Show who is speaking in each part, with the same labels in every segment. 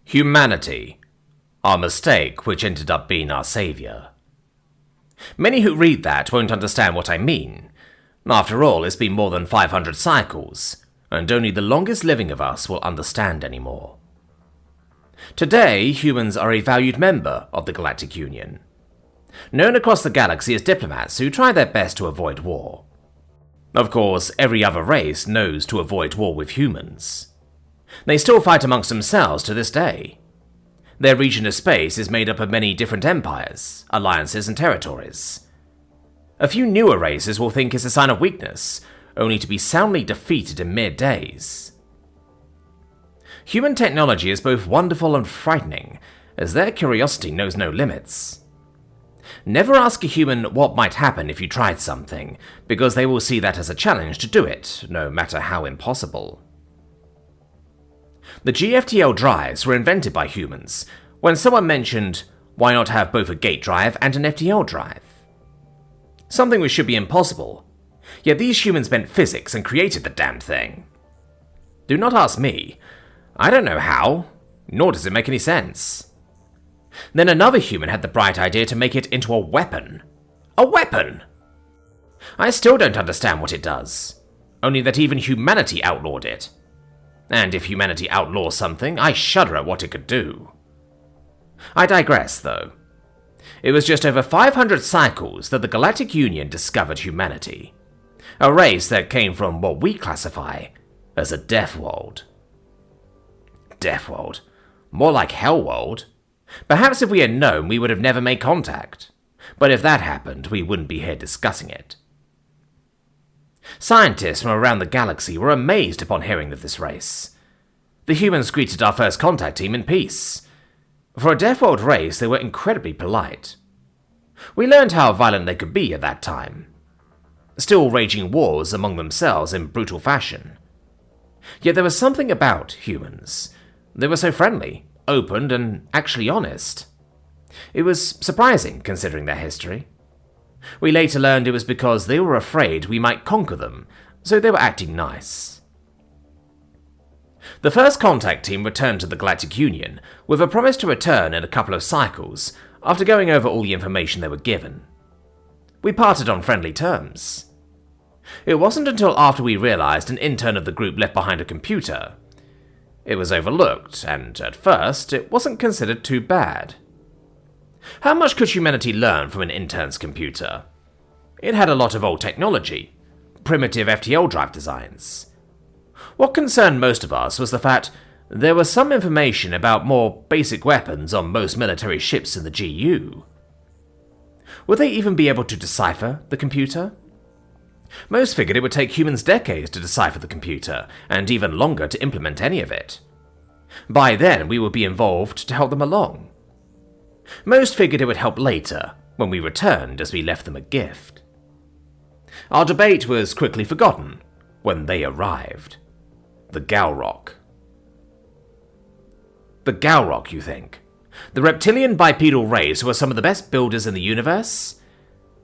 Speaker 1: Humanity, our mistake which ended up being our savior. Many who read that won't understand what I mean. After all, it's been more than 500 cycles, and only the longest living of us will understand anymore. Today, humans are a valued member of the Galactic Union, known across the galaxy as diplomats who try their best to avoid war. Of course, every other race knows to avoid war with humans. They still fight amongst themselves to this day. Their region of space is made up of many different empires, alliances, and territories. A few newer races will think it's a sign of weakness, only to be soundly defeated in mere days. Human technology is both wonderful and frightening, as their curiosity knows no limits. Never ask a human what might happen if you tried something, because they will see that as a challenge to do it, no matter how impossible. The GFTL drives were invented by humans when someone mentioned, why not have both a gate drive and an FTL drive? Something which should be impossible, yet these humans bent physics and created the damned thing. Do not ask me. I don't know how, nor does it make any sense. Then another human had the bright idea to make it into a weapon. A weapon! I still don't understand what it does, only that even humanity outlawed it. And if humanity outlaws something, I shudder at what it could do. I digress, though. It was just over 500 cycles that the Galactic Union discovered humanity, a race that came from what we classify as a death world. Death world? More like hell world. Perhaps if we had known, we would have never made contact. But if that happened, we wouldn't be here discussing it. Scientists from around the galaxy were amazed upon hearing of this race. The humans greeted our first contact team in peace. For a Death World race, they were incredibly polite. We learned how violent they could be at that time, still raging wars among themselves in brutal fashion. Yet there was something about humans. They were so friendly, open, and actually honest. It was surprising, considering their history. We later learned it was because they were afraid we might conquer them, so they were acting nice. The first contact team returned to the Galactic Union with a promise to return in a couple of cycles after going over all the information they were given. We parted on friendly terms. It wasn't until after we realized an intern of the group left behind a computer. It was overlooked, and at first, it wasn't considered too bad. How much could humanity learn from an intern's computer? It had a lot of old technology, primitive FTL drive designs. What concerned most of us was the fact there was some information about more basic weapons on most military ships in the GU. Would they even be able to decipher the computer? Most figured it would take humans decades to decipher the computer, and even longer to implement any of it. By then, we would be involved to help them along. Most figured it would help later, when we returned as we left them a gift. Our debate was quickly forgotten when they arrived. The Galrock. The Galrock, you think? The reptilian bipedal race who are some of the best builders in the universe?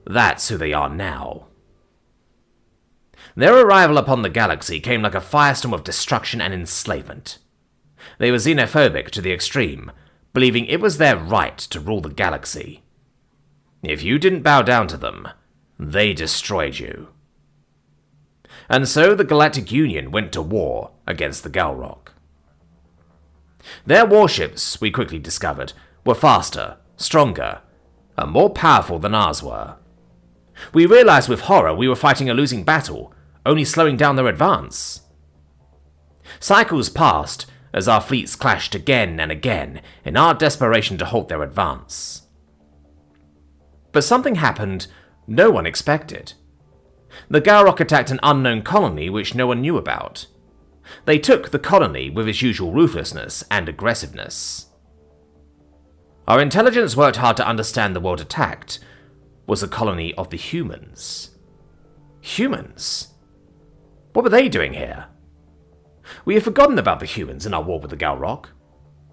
Speaker 1: That's who they are now. Their arrival upon the galaxy came like a firestorm of destruction and enslavement. They were xenophobic to the extreme, believing it was their right to rule the galaxy. If you didn't bow down to them, they destroyed you. And so the Galactic Union went to war against the Galrock. Their warships, we quickly discovered, were faster, stronger, and more powerful than ours were. We realized with horror we were fighting a losing battle, only slowing down their advance. Cycles passed as our fleets clashed again and again in our desperation to halt their advance. But something happened no one expected. The Galrock attacked an unknown colony which no one knew about. They took the colony with its usual ruthlessness and aggressiveness. Our intelligence worked hard to understand the world attacked was a colony of the humans. Humans? What were they doing here? We had forgotten about the humans in our war with the Galrock.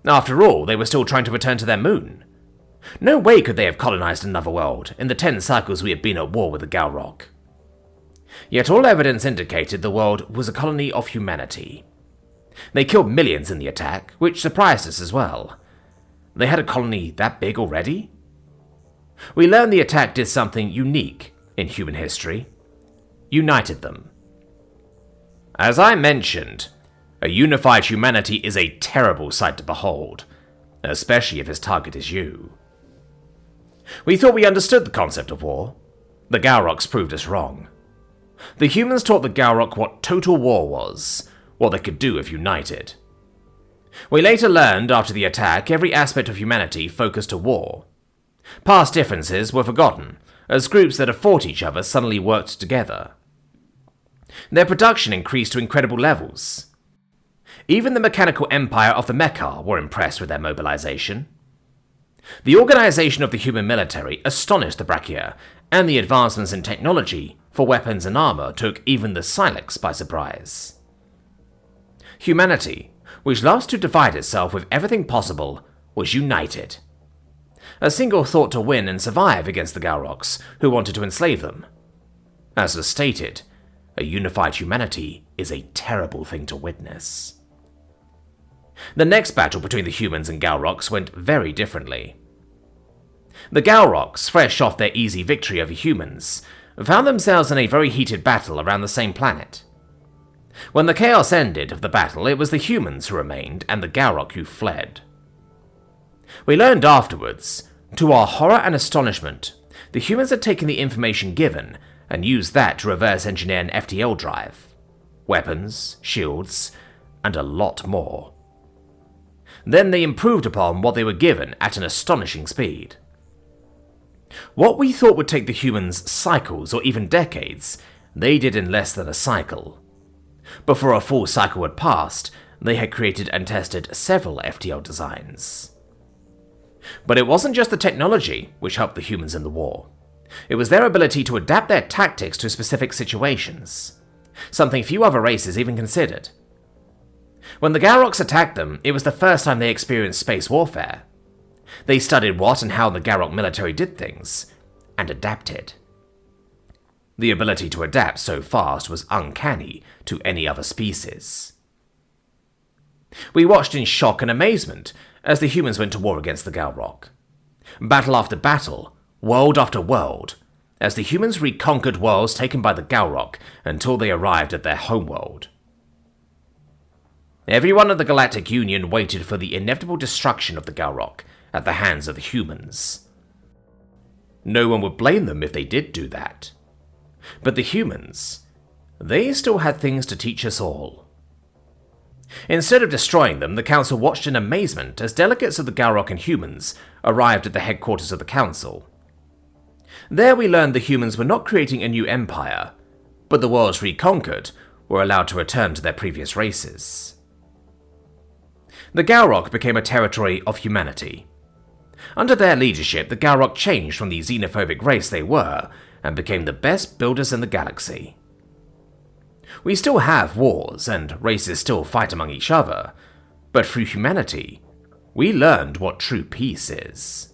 Speaker 1: After all, they were still trying to return to their moon. No way could they have colonized another world in the 10 cycles we had been at war with the Galrock. Yet all evidence indicated the world was a colony of humanity. They killed millions in the attack, which surprised us as well. They had a colony that big already? We learned the attack did something unique in human history. United them. As I mentioned, a unified humanity is a terrible sight to behold, especially if its target is you. We thought we understood the concept of war. The Galrocks proved us wrong. The humans taught the Galrock what total war was, what they could do if united. We later learned after the attack every aspect of humanity focused to war. Past differences were forgotten, as groups that had fought each other suddenly worked together. Their production increased to incredible levels. Even the mechanical empire of the Mecha were impressed with their mobilization. The organization of the human military astonished the Brachia, and the advancements in technology for weapons and armor took even the Silex by surprise. Humanity, which loves to divide itself with everything possible, was united. A single thought to win and survive against the Galrocks, who wanted to enslave them. As was stated, a unified humanity is a terrible thing to witness. The next battle between the humans and Galrocks went very differently. The Galrocks, fresh off their easy victory over humans, found themselves in a very heated battle around the same planet. When the chaos ended of the battle, it was the humans who remained and the Galrock who fled. We learned afterwards, to our horror and astonishment, the humans had taken the information given and used that to reverse engineer an FTL drive, weapons, shields, and a lot more. Then they improved upon what they were given at an astonishing speed. What we thought would take the humans cycles or even decades, they did in less than a cycle. Before a full cycle had passed, they had created and tested several FTL designs. But it wasn't just the technology which helped the humans in the war. It was their ability to adapt their tactics to specific situations, something few other races even considered. When the Galrocks attacked them, it was the first time they experienced space warfare. They studied what and how the Galrock military did things, and adapted. The ability to adapt so fast was uncanny to any other species. We watched in shock and amazement as the humans went to war against the Galrock. Battle after battle, world after world, as the humans reconquered worlds taken by the Galrock until they arrived at their homeworld. Everyone of the Galactic Union waited for the inevitable destruction of the Galrock at the hands of the humans. No one would blame them if they did do that. But the humans, they still had things to teach us all. Instead of destroying them, the Council watched in amazement as delegates of the Galrock and humans arrived at the headquarters of the Council. There we learned the humans were not creating a new empire, but the worlds reconquered were allowed to return to their previous races. The Galrock became a territory of humanity. Under their leadership, the Galrock changed from the xenophobic race they were and became the best builders in the galaxy. We still have wars, and races still fight among each other, but through humanity, we learned what true peace is.